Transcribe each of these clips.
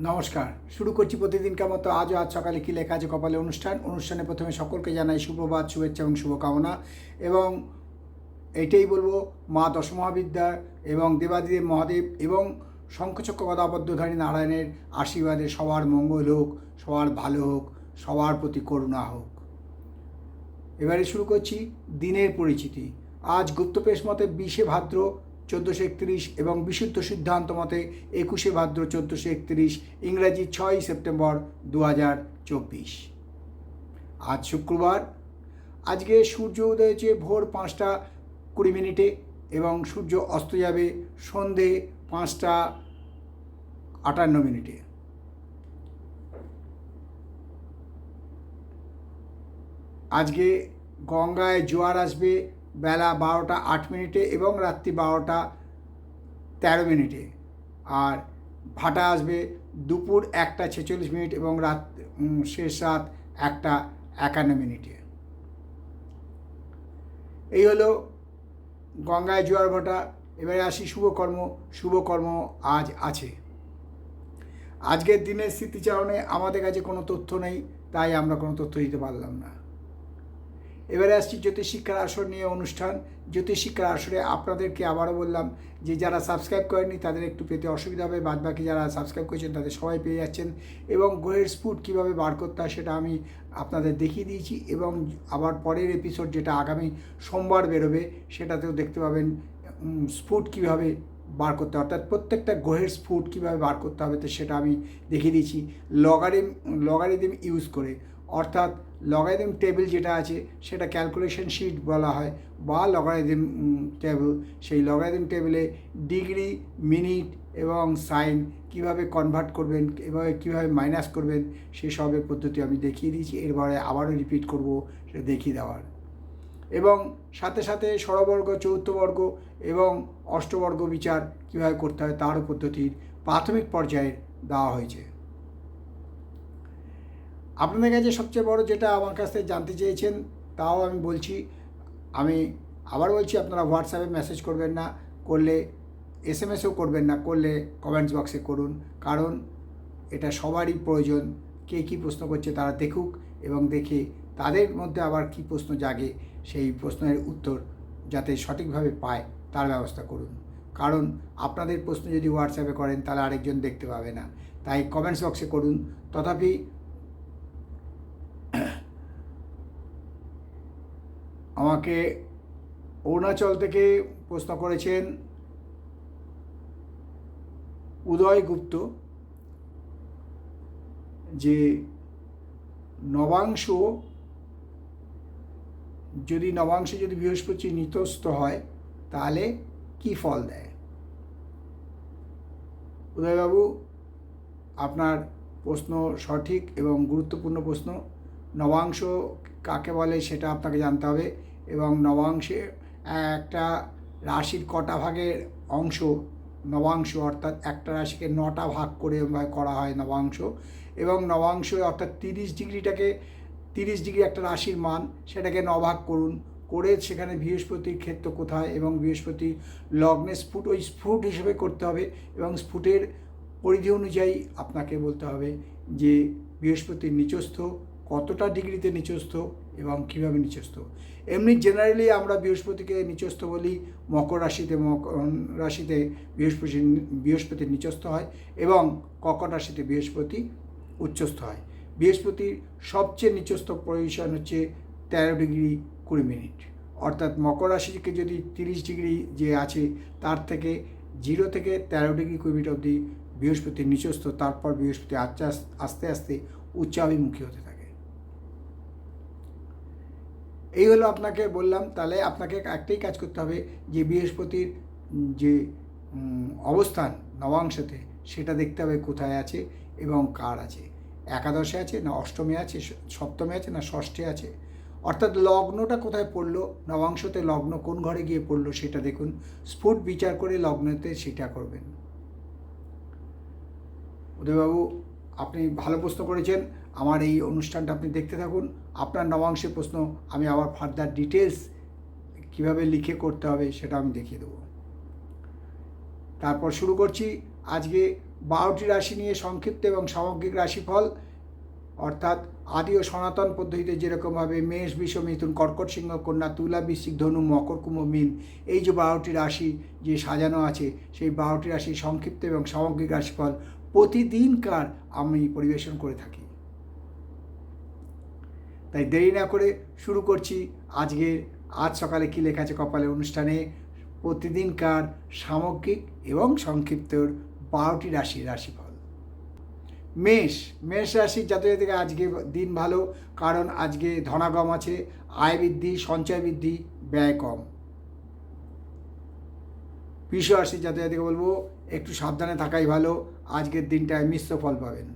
নমস্কার। শুরু করছি প্রতিদিনকার মতো আজ সকালে কী লেখা আছে কপালে অনুষ্ঠানে প্রথমে সকলকে জানাই সুপ্রভাত, শুভেচ্ছা এবং শুভকামনা। এবং এইটাই বলবো, মা দশমহাবিদ্যা এবং দেবাদিদেব মহাদেব এবং শঙ্খচক্র গদাপদ্মধারী নারায়ণের আশীর্বাদে সবার মঙ্গল হোক, সবার ভালো হোক, সবার প্রতি করুণা হোক। এবারে শুরু করছি দিনের পরিচিতি। আজ গুপ্তপ্রেস মতে 20শে ভাদ্র 1431 এবং বিশুদ্ধ সিদ্ধান্ত মতে 21শে ভাদ্র 1431, ইংরাজি 6ই সেপ্টেম্বর 2024। আজ শুক্রবার। আজকে সূর্য উদয় হয়েছে ভোর 5টা 20 মিনিটে এবং সূর্য অস্ত যাবে সন্ধে 5টা 58 মিনিটে। আজকে গঙ্গায় জোয়ার আসবে বেলা 12টা 8 মিনিটে এবং রাত্রি 12টা 13 মিনিটে। আর ভাটা আসবে দুপুর 1টা 46 মিনিট এবং শেষ রাত 1টা 51 মিনিটে। এই হলো গঙ্গায় জোয়ার ভাটা। এবারে আসি শুভকর্ম আজ আছে। আজকের দিনের স্মৃতিচারণে আমাদের কাছে কোনো তথ্য নেই, তাই আমরা কোনো তথ্য দিতে পারলাম না। এবারে আসছি জ্যোতিষশিক্ষার আসর নিয়ে অনুষ্ঠান। জ্যোতিষশিক্ষার আসরে আপনাদেরকে আবারও বললাম যে যারা সাবস্ক্রাইব করেননি তাদের একটু পেতে অসুবিধা হবে, বাদবাকি যারা সাবস্ক্রাইব করেছেন তাদের সবাই পেয়ে যাচ্ছেন। এবং গ্রহের স্ফুট কীভাবে বার করতে হয় সেটা আমি আপনাদের দেখিয়ে দিয়েছি এবং আবার পরের এপিসোড যেটা আগামী সোমবার বেরোবে সেটাতেও দেখতে পাবেন স্ফুট কীভাবে বার করতে হবে, অর্থাৎ প্রত্যেকটা গ্রহের স্ফুট কীভাবে বার করতে হবে তো সেটা আমি দেখিয়ে দিয়েছি লগারিদম ইউজ করে। অর্থাৎ লগারিদম টেবিল যেটা আছে সেটা ক্যালকুলেশন শিট বলা হয় বা লগারিদম টেবিল। সেই লগারিদম টেবিলে ডিগ্রি, মিনিট এবং সাইন কীভাবে কনভার্ট করবেন, এভাবে কীভাবে মাইনাস করবেন সেসবের পদ্ধতি আমি দেখিয়ে দিয়েছি। এরপরে আবারও রিপিট করব সেটা দেখিয়ে দেওয়ার। এবং সাথে সাথে ষড়বর্গ, চৌথবর্গ এবং অষ্টবর্গ বিচার কীভাবে করতে হয় তারও পদ্ধতির প্রাথমিক পর্যায়ে দেওয়া হয়েছে। আপনাদের কাছে সবচেয়ে বড় যেটা আমার কাছ থেকে জানতে চেয়েছেন তাও আমি বলছি, আমি আবার বলছি, আপনারা হোয়াটসঅ্যাপে মেসেজ করবেন না, করলে এসএমএসও করবেন না, করলে কমেন্টস বক্সে করুন। কারণ এটা সবারই প্রয়োজন। কে কী প্রশ্ন করছে তারা দেখুক এবং দেখে তাদের মধ্যে আবার কী প্রশ্ন জাগে সেই প্রশ্নের উত্তর যাতে সঠিকভাবে পায় তার ব্যবস্থা করুন। কারণ আপনাদের প্রশ্ন যদি হোয়াটসঅ্যাপে করেন তাহলে আরেকজন দেখতে পাবে না, তাই কমেন্টস বক্সে করুন। তথাপি আমাকে অরুণাচল থেকে প্রশ্ন করেছেন উদয় গুপ্ত যে নবাংশে যদি বৃহস্পতি নিতস্ত হয় তাহলে কি ফল দেয়। উদয়বাবু, আপনার প্রশ্ন সঠিক এবং গুরুত্বপূর্ণ প্রশ্ন। নবাংশ কাকে বলে সেটা আপনাকে জানতে হবে এবং নবাংশে একটা রাশির কটা ভাগের অংশ নবাংশ, অর্থাৎ একটা রাশিকে 9টা ভাগ করে করা হয় নবাংশ। এবং নবাংশ অর্থাৎ 30 ডিগ্রি একটা রাশির মান, সেটাকে 9 ভাগ করুন, করে সেখানে বৃহস্পতির ক্ষেত্র কোথায় এবং বৃহস্পতি লগ্নে স্ফুট, ওই স্ফুট হিসেবে করতে হবে এবং স্ফুটের পরিধি অনুযায়ী আপনাকে বলতে হবে যে বৃহস্পতির নিচস্থ কতটা ডিগ্রিতে নিচস্থ এবং কীভাবে নিচস্থ। এমনি জেনারেলি আমরা বৃহস্পতিকে নিচস্থ বলি মকর রাশিতে বৃহস্পতির নিচস্থ হয় এবং কর্কট রাশিতে বৃহস্পতি উচ্চস্থ হয়। বৃহস্পতির সবচেয়ে নিচস্থ পজিশন হচ্ছে 13 ডিগ্রি 20 মিনিট। অর্থাৎ মকর রাশিকে যদি 30 ডিগ্রি যে আছে তার থেকে 0 থেকে 13 ডিগ্রি 20 মিনিট অবধি বৃহস্পতির নিচস্থ, তারপর বৃহস্পতি আস্তে আস্তে উচ্চাভিমুখী হতে থাকে। এই হলো আপনাকে বললাম। তাহলে আপনাকে একটাই কাজ করতে হবে যে বৃহস্পতির যে অবস্থান নবাংশতে সেটা দেখতে হবে কোথায় আছে এবং কার আছে, একাদশে আছে না অষ্টমে আছে, সপ্তমে আছে না ষষ্ঠে আছে, অর্থাৎ লগ্নটা কোথায় পড়লো, নবাংশতে লগ্ন কোন ঘরে গিয়ে পড়লো সেটা দেখুন, স্ফুট বিচার করে লগ্নতে সেটা করবেন। উদয়বাবু, আপনি ভালো প্রশ্ন করেছেন। আমার এই অনুষ্ঠানটা আপনি দেখতে থাকুন। আপনার নবাংশের প্রশ্ন আমি আবার ফার্দার ডিটেলস কীভাবে লিখে করতে হবে সেটা আমি দেখিয়ে দেবো। তারপর শুরু করছি আজকে 12টি রাশি নিয়ে সংক্ষিপ্ত এবং সামগ্রিক রাশিফল, অর্থাৎ আদি ও সনাতন পদ্ধতিতে যেরকমভাবে মেষ, বৃষ, মিথুন, কর্কট, সিংহ, কন্যা, তুলা, বৃশ্চিক, ধনু, মকর, কুম্ভ, মীন, এই যে 12টি রাশি যে সাজানো আছে, সেই 12টি রাশি সংক্ষিপ্ত এবং সামগ্রিক রাশিফল প্রতিদিনকার আমি পরিবেশন করে থাকি। তাই দেরি না করে শুরু করছি আজ সকালে কী লেখা আছে কপালে অনুষ্ঠানে প্রতিদিনকার সামগ্রিক এবং সংক্ষিপ্ত 12টি রাশিফল। মেষ রাশির জাতকদের আজকে দিন ভালো, কারণ আজকে ধনাগম আছে, আয় বৃদ্ধি, সঞ্চয় বৃদ্ধি, ব্যয় কম। বৃষ রাশির জাতকদেরকে বলবো একটু সাবধানে থাকাই ভালো, আজকের দিনটায় মিশ্র ফল পাবেন।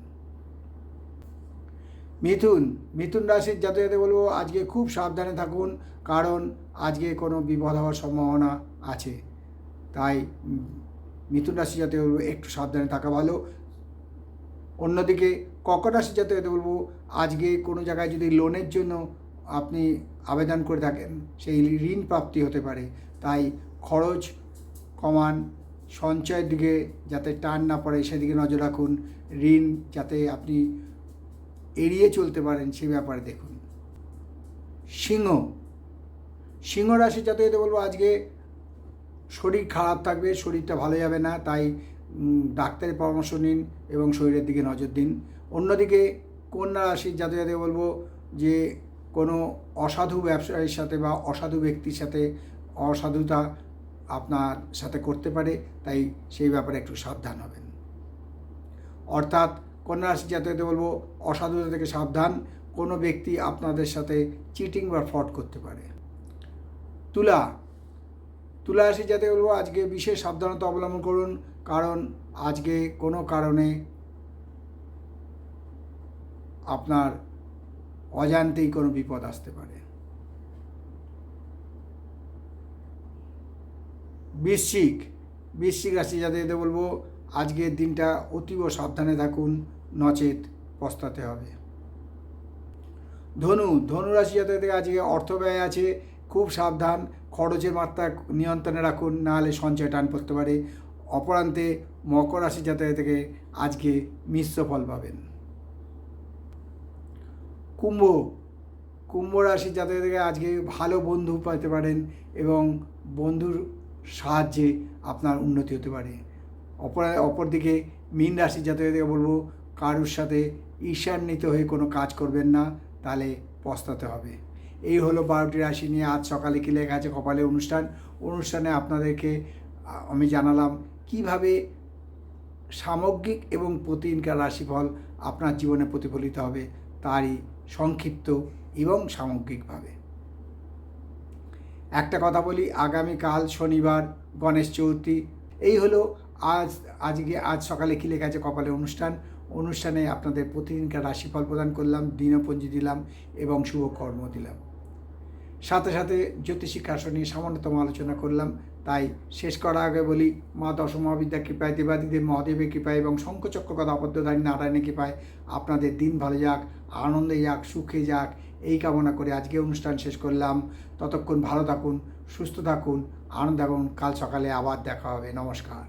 মিথুন রাশির জাতকদের বলবো আজকে খুব সাবধানে থাকুন, কারণ আজকে কোনো বিপদ হওয়ার সম্ভাবনা আছে। তাই মিথুন রাশি জাতকদের বলবো একটু সাবধানে থাকা ভালো। অন্যদিকে কর্কট রাশি জাতকদের বলবো আজকে কোনো জায়গায় যদি লোনের জন্য আপনি আবেদন করে থাকেন, সেই ঋণ প্রাপ্তি হতে পারে। তাই খরচ কমান, সঞ্চয়ের দিকে যাতে টান না পড়ে সেদিকে নজর রাখুন, ঋণ যাতে আপনি এড়িয়ে চলতে পারেন সে ব্যাপারে দেখুন। সিংহ রাশি জাতকদের বলবো আজকে শরীর খারাপ থাকবে, শরীরটা ভালো যাবে না, তাই ডাক্তারের পরামর্শ নিন এবং শরীরের দিকে নজর দিন। অন্যদিকে কন্যা রাশির জাতকদের বলবো যে কোনো অসাধু ব্যবসায়ীর সাথে বা অসাধু ব্যক্তির সাথে অসাধুতা আপনার সাথে করতে পারে, তাই সেই ব্যাপারে একটু সাবধান হবেন। অর্থাৎ কন্যা রাশির জাতকদের বলবো অসাধুতা থেকে সাবধান, কোনো ব্যক্তি আপনাদের সাথে চিটিং বা ফ্রড করতে পারে। তুলা রাশির জাতকদের বলবো আজকে বিশেষ সাবধানতা অবলম্বন করুন, কারণ আজকে কোনো কারণে আপনার অজান্তেই কোনো বিপদ আসতে পারে। বৃশ্চিক রাশি জাতকদের বলবো আজকের দিনটা অতীব সাবধানে থাকুন, নচেত পস্তাতে হবে। ধনু রাশি জাতকদের আজকে অর্থ ব্যয় আছে, খুব সাবধান, খরচের মাত্রা নিয়ন্ত্রণে রাখুন, নাহলে সঞ্চয় টান পড়তে পারে। অপরান্তে মকর রাশি জাতক থেকে আজকে মিশ্র ফল পাবেন। কুম্ভ রাশির জাতক থেকে আজকে ভালো বন্ধু পেতে পারেন এবং বন্ধুর সাহায্যে আপনার উন্নতি হতে পারে। অপরদিকে মীন রাশির জাতক থেকে বলবো কারুর সাথে ঈর্ষান্বিত হয়ে কোনো কাজ করবেন না, তাহলে পস্তাতে হবে। এই হলো 12টি রাশি নিয়ে আজ সকালে কী লেখা আছে কপালে অনুষ্ঠানে আপনাদেরকে আমি জানালাম কিভাবে সামগ্রিক এবং প্রতিদিনকার রাশিফল আপনার জীবনে প্রতিফলিত হবে, তারই সংক্ষিপ্ত এবং সামগ্রিকভাবে। একটা কথা বলি, আগামীকাল শনিবার গণেশ চতুর্থী। এই হলো আজ সকালে কী লেখা আছে কপালে অনুষ্ঠানে আপনাদের প্রতিদিনকার রাশিফল প্রদান করলাম, দিনপঞ্জি দিলাম এবং শুভকর্ম দিলাম। সাথে সাথে জ্যোতিষিক আসন নিয়ে সামান্যতম আলোচনা করলাম। তাই শেষ করার আগে বলি, মা দশমহাবিদ্যা কৃপায়, দেবাদিদেব মহাদেবের কৃপায় এবং শঙ্খচক্র কথা অবদ্ধধারী নারায়ণের কৃপায় আপনাদের দিন ভালো যাক, আনন্দে যাক, সুখে যাক, এই কামনা করে আজকে অনুষ্ঠান শেষ করলাম। ততক্ষণ ভালো থাকুন, সুস্থ থাকুন, আনন্দ থাকুন। কাল সকালে আবার দেখা হবে। নমস্কার।